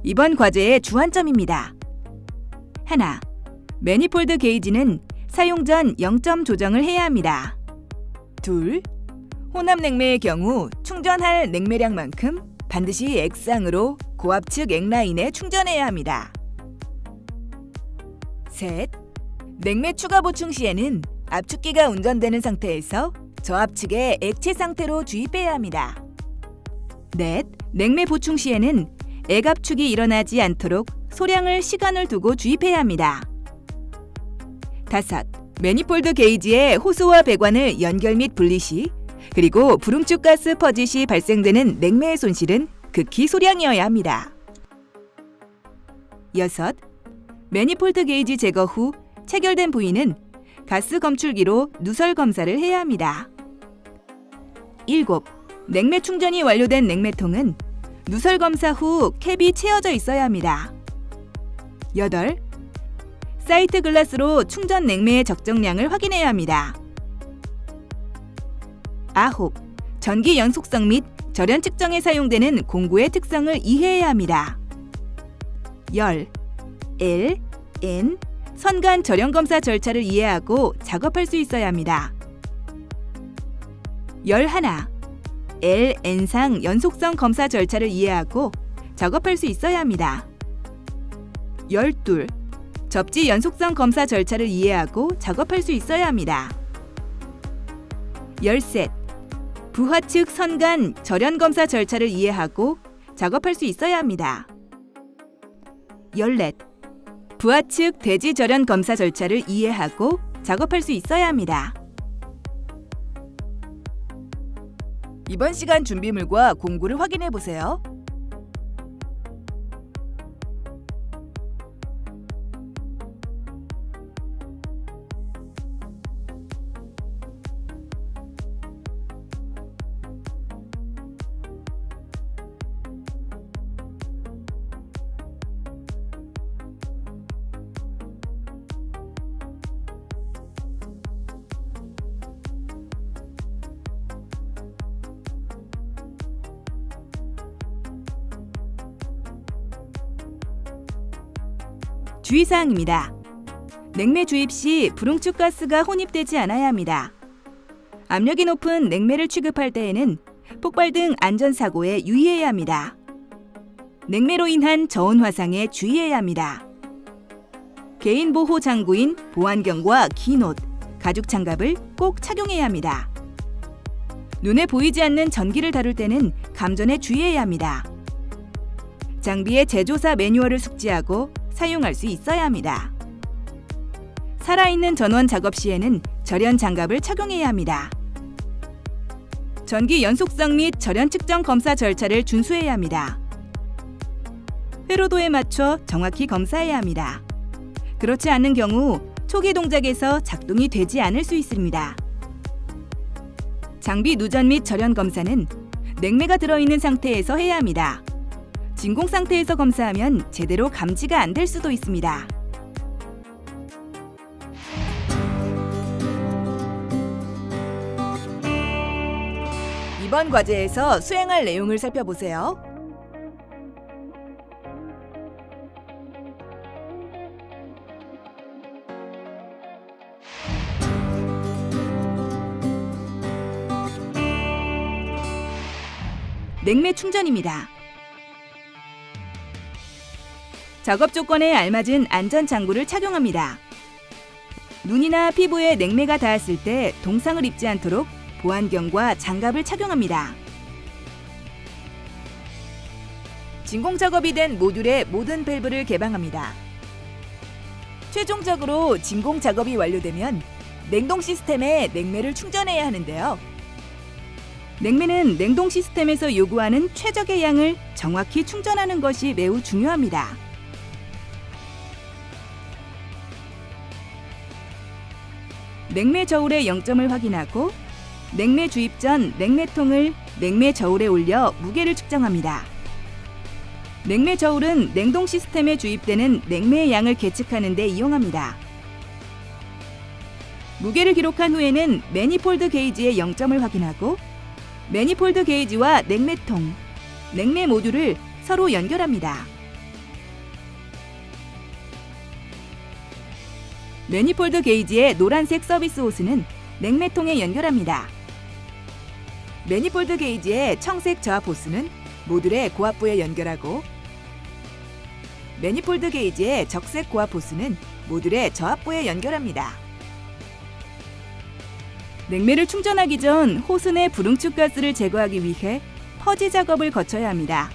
이번 과제의 주안점입니다. 하나, 매니폴드 게이지는 사용 전 0점 조정을 해야 합니다. 둘, 혼합 냉매의 경우 충전할 냉매량만큼 반드시 액상으로 고압측 액라인에 충전해야 합니다. 셋, 냉매 추가 보충 시에는 압축기가 운전되는 상태에서 저압측에 액체 상태로 주입해야 합니다. 넷, 냉매 보충 시에는 액압축이 일어나지 않도록 소량을 시간을 두고 주입해야 합니다. 다섯, 매니폴드 게이지의 호스와 배관을 연결 및 분리 시 그리고 불응축 가스 퍼지 시 발생되는 냉매의 손실은 극히 소량이어야 합니다. 여섯, 매니폴드 게이지 제거 후 체결된 부위는 가스 검출기로 누설 검사를 해야 합니다. 일곱, 냉매 충전이 완료된 냉매통은 누설 검사 후 캡이 채워져 있어야 합니다. 여덟, 사이트 글라스로 충전 냉매의 적정량을 확인해야 합니다. 아홉, 전기 연속성 및 절연 측정에 사용되는 공구의 특성을 이해해야 합니다. 열, L, N, 선간 절연 검사 절차를 이해하고 작업할 수 있어야 합니다. 11. L, N상 연속성 검사 절차를 이해하고 작업할 수 있어야 합니다. 12. 접지 연속성 검사 절차를 이해하고 작업할 수 있어야 합니다. 13. 부하측 선간 절연 검사 절차를 이해하고 작업할 수 있어야 합니다. 14. 부하측 대지 절연 검사 절차를 이해하고 작업할 수 있어야 합니다. 이번 시간 준비물과 공구를 확인해 보세요. 주의사항입니다. 냉매 주입 시 불응축 가스가 혼입되지 않아야 합니다. 압력이 높은 냉매를 취급할 때에는 폭발 등 안전사고에 유의해야 합니다. 냉매로 인한 저온 화상에 주의해야 합니다. 개인보호 장구인 보안경과 긴 옷, 가죽 장갑을 꼭 착용해야 합니다. 눈에 보이지 않는 전기를 다룰 때는 감전에 주의해야 합니다. 장비의 제조사 매뉴얼을 숙지하고 사용할 수 있어야 합니다. 살아있는 전원 작업 시에는 절연 장갑을 착용해야 합니다. 전기 연속성 및 절연 측정 검사 절차를 준수해야 합니다. 회로도에 맞춰 정확히 검사해야 합니다. 그렇지 않은 경우 초기 동작에서 작동이 되지 않을 수 있습니다. 장비 누전 및 절연 검사는 냉매가 들어있는 상태에서 해야 합니다. 진공 상태에서 검사하면 제대로 감지가 안 될 수도 있습니다. 이번 과제에서 수행할 내용을 살펴보세요. 냉매 충전입니다. 작업 조건에 알맞은 안전 장구를 착용합니다. 눈이나 피부에 냉매가 닿았을 때 동상을 입지 않도록 보안경과 장갑을 착용합니다. 진공 작업이 된 모듈의 모든 밸브를 개방합니다. 최종적으로 진공 작업이 완료되면 냉동 시스템에 냉매를 충전해야 하는데요. 냉매는 냉동 시스템에서 요구하는 최적의 양을 정확히 충전하는 것이 매우 중요합니다. 냉매 저울의 0점을 확인하고 냉매 주입 전 냉매통을 냉매 저울에 올려 무게를 측정합니다. 냉매 저울은 냉동 시스템에 주입되는 냉매의 양을 계측하는 데 이용합니다. 무게를 기록한 후에는 매니폴드 게이지의 0점을 확인하고 매니폴드 게이지와 냉매통, 냉매 모듈을 서로 연결합니다. 매니폴드 게이지의 노란색 서비스 호스는 냉매통에 연결합니다. 매니폴드 게이지의 청색 저압 호스는 모듈의 고압부에 연결하고 매니폴드 게이지의 적색 고압 호스는 모듈의 저압부에 연결합니다. 냉매를 충전하기 전 호스 내 불응축 가스를 제거하기 위해 퍼지 작업을 거쳐야 합니다.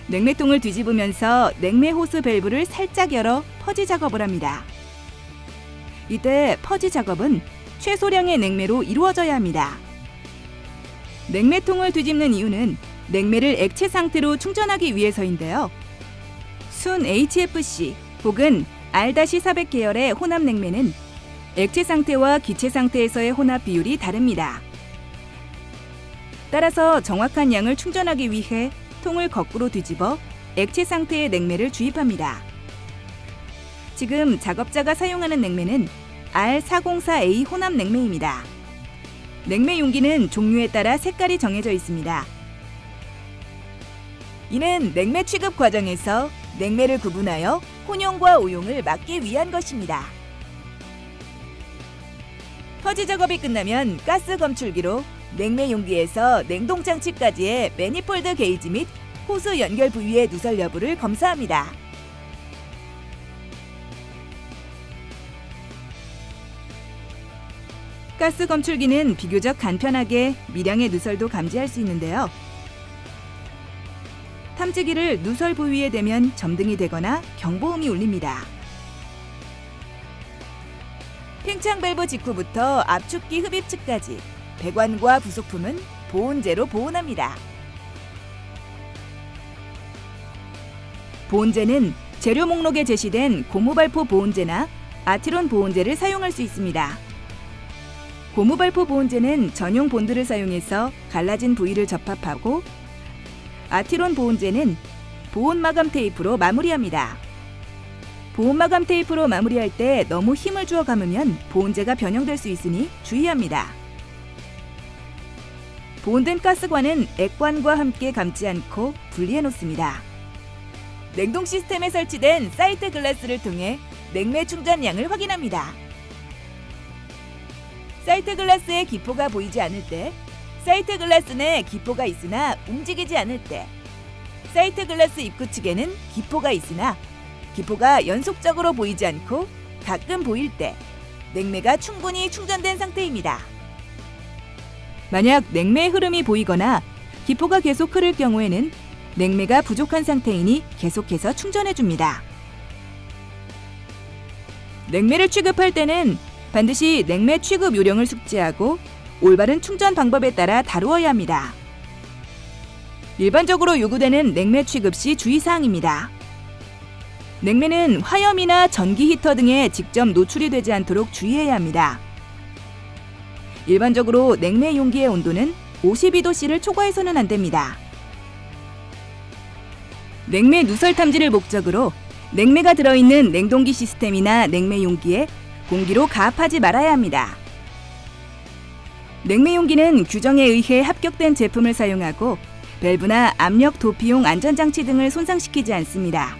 냉매통을 뒤집으면서 냉매 호스 밸브를 살짝 열어 퍼지 작업을 합니다. 이때 퍼지 작업은 최소량의 냉매로 이루어져야 합니다. 냉매통을 뒤집는 이유는 냉매를 액체 상태로 충전하기 위해서인데요. 순 HFC 혹은 R-400 계열의 혼합 냉매는 액체 상태와 기체 상태에서의 혼합 비율이 다릅니다. 따라서 정확한 양을 충전하기 위해 통을 거꾸로 뒤집어 액체 상태의 냉매를 주입합니다. 지금 작업자가 사용하는 냉매는 R404A 혼합 냉매입니다. 냉매 용기는 종류에 따라 색깔이 정해져 있습니다. 이는 냉매 취급 과정에서 냉매를 구분하여 혼용과 오용을 막기 위한 것입니다. 퍼지 작업이 끝나면 가스 검출기로 냉매 용기에서 냉동 장치까지의 매니폴드 게이지 및 호스 연결 부위의 누설 여부를 검사합니다. 가스 검출기는 비교적 간편하게 미량의 누설도 감지할 수 있는데요. 탐지기를 누설 부위에 대면 점등이 되거나 경보음이 울립니다. 팽창 밸브 직후부터 압축기 흡입측까지 배관과 부속품은 보온재로 보온합니다. 보온재는 재료 목록에 제시된 고무발포 보온재나 아티론 보온재를 사용할 수 있습니다. 고무발포 보온재는 전용 본드를 사용해서 갈라진 부위를 접합하고 아티론 보온재는 보온 마감 테이프로 마무리합니다. 보온 마감 테이프로 마무리할 때 너무 힘을 주어 감으면 보온재가 변형될 수 있으니 주의합니다. 보온된 가스관은 액관과 함께 감지 않고 분리해 놓습니다. 냉동 시스템에 설치된 사이트 글라스를 통해 냉매 충전량을 확인합니다. 사이트 글라스에 기포가 보이지 않을 때, 사이트 글라스 내 기포가 있으나 움직이지 않을 때, 사이트 글라스 입구 측에는 기포가 있으나 기포가 연속적으로 보이지 않고 가끔 보일 때 냉매가 충분히 충전된 상태입니다. 만약 냉매의 흐름이 보이거나 기포가 계속 흐를 경우에는 냉매가 부족한 상태이니 계속해서 충전해줍니다. 냉매를 취급할 때는 반드시 냉매 취급 요령을 숙지하고 올바른 충전 방법에 따라 다루어야 합니다. 일반적으로 요구되는 냉매 취급 시 주의사항입니다. 냉매는 화염이나 전기 히터 등에 직접 노출이 되지 않도록 주의해야 합니다. 일반적으로 냉매 용기의 온도는 52도C를 초과해서는 안 됩니다. 냉매 누설 탐지를 목적으로 냉매가 들어있는 냉동기 시스템이나 냉매 용기에 공기로 가압하지 말아야 합니다. 냉매 용기는 규정에 의해 합격된 제품을 사용하고 밸브나 압력 도피용 안전장치 등을 손상시키지 않습니다.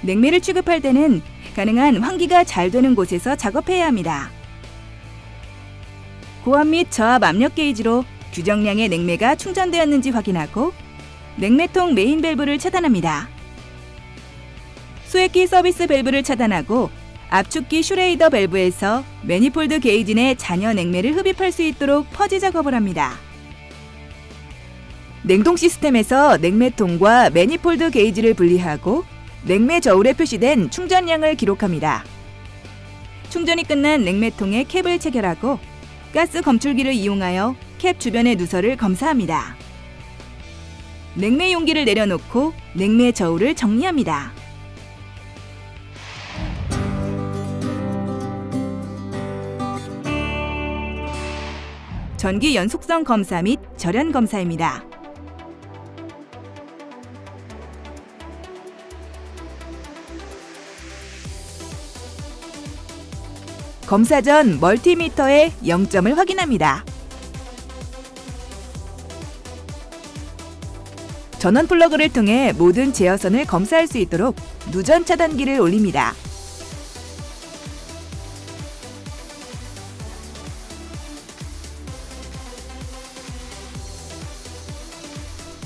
냉매를 취급할 때는 가능한 환기가 잘 되는 곳에서 작업해야 합니다. 고압 및 저압 압력 게이지로 규정량의 냉매가 충전되었는지 확인하고 냉매통 메인 밸브를 차단합니다. 수액기 서비스 밸브를 차단하고 압축기 슈레이더 밸브에서 매니폴드 게이지 내 잔여 냉매를 흡입할 수 있도록 퍼지 작업을 합니다. 냉동 시스템에서 냉매통과 매니폴드 게이지를 분리하고 냉매 저울에 표시된 충전량을 기록합니다. 충전이 끝난 냉매통에 캡을 체결하고 가스 검출기를 이용하여 캡 주변의 누설을 검사합니다. 냉매 용기를 내려놓고 냉매 저울을 정리합니다. 전기 연속성 검사 및 절연 검사입니다. 검사 전 멀티미터의 0점을 확인합니다. 전원 플러그를 통해 모든 제어선을 검사할 수 있도록 누전 차단기를 올립니다.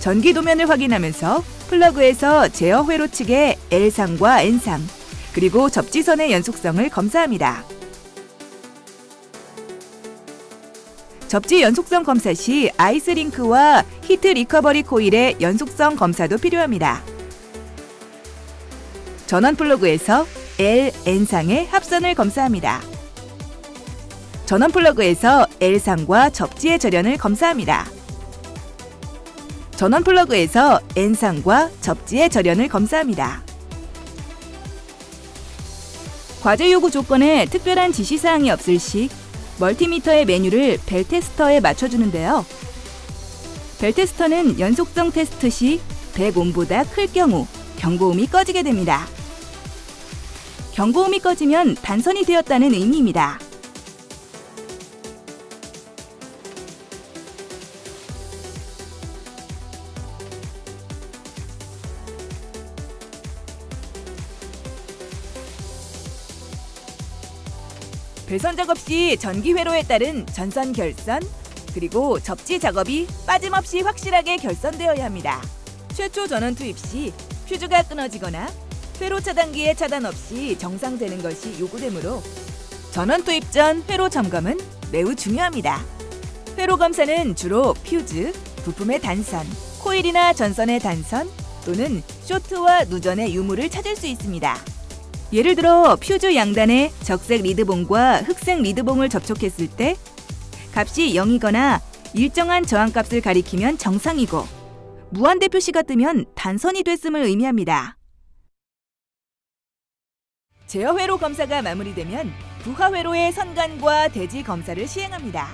전기 도면을 확인하면서 플러그에서 제어 회로 측의 L상과 N상, 그리고 접지선의 연속성을 검사합니다. 접지 연속성 검사 시 아이스링크와 히트 리커버리 코일의 연속성 검사도 필요합니다. 전원 플러그에서 L, N상의 합선을 검사합니다. 전원 플러그에서 L상과 접지의 절연을 검사합니다. 전원 플러그에서 N상과 접지의 절연을 검사합니다. 과제 요구 조건에 특별한 지시사항이 없을 시 멀티미터의 메뉴를 벨 테스터에 맞춰주는데요. 벨 테스터는 연속성 테스트 시 100옴보다 클 경우 경고음이 꺼지게 됩니다. 경고음이 꺼지면 단선이 되었다는 의미입니다. 배선 작업 시 전기 회로에 따른 전선 결선, 그리고 접지 작업이 빠짐없이 확실하게 결선되어야 합니다. 최초 전원 투입 시 퓨즈가 끊어지거나 회로 차단기의 차단 없이 정상되는 것이 요구되므로 전원 투입 전 회로 점검은 매우 중요합니다. 회로 검사는 주로 퓨즈, 부품의 단선, 코일이나 전선의 단선 또는 쇼트와 누전의 유무를 찾을 수 있습니다. 예를 들어 퓨즈 양단에 적색 리드봉과 흑색 리드봉을 접촉했을 때 값이 0이거나 일정한 저항값을 가리키면 정상이고 무한대 표시가 뜨면 단선이 됐음을 의미합니다. 제어 회로 검사가 마무리되면 부하 회로의 선간과 대지 검사를 시행합니다.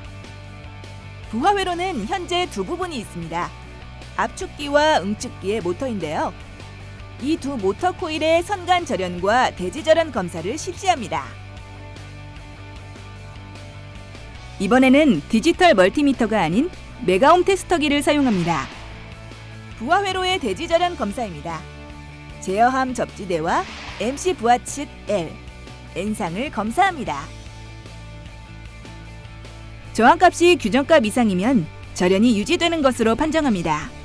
부하 회로는 현재 두 부분이 있습니다. 압축기와 응축기의 모터인데요. 이 두 모터 코일의 선간 절연과 대지 절연 검사를 실시합니다. 이번에는 디지털 멀티미터가 아닌 메가옴 테스터기를 사용합니다. 부하 회로의 대지 절연 검사입니다. 제어함 접지대와 MC 부하 측 L, N상을 검사합니다. 저항값이 규정값 이상이면 절연이 유지되는 것으로 판정합니다.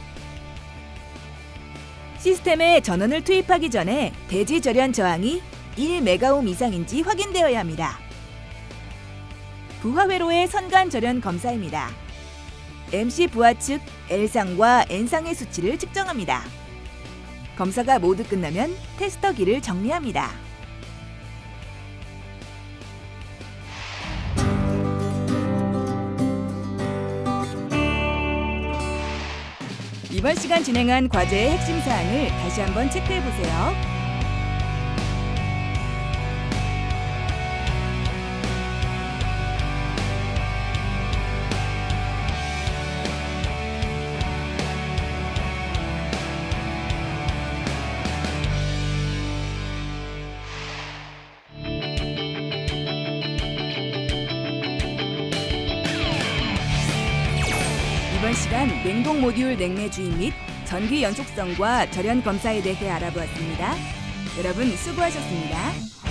시스템에 전원을 투입하기 전에 대지 절연 저항이 1메가옴 이상인지 확인되어야 합니다. 부하 회로의 선간 절연 검사입니다. MC 부하 측 L상과 N상의 수치를 측정합니다. 검사가 모두 끝나면 테스터기를 정리합니다. 이번 시간 진행한 과제의 핵심 사항을 다시 한번 체크해 보세요. 이번 시간 냉동 모듈 냉매 주입 및 전기 연속성과 절연 검사에 대해 알아보았습니다. 여러분 수고하셨습니다.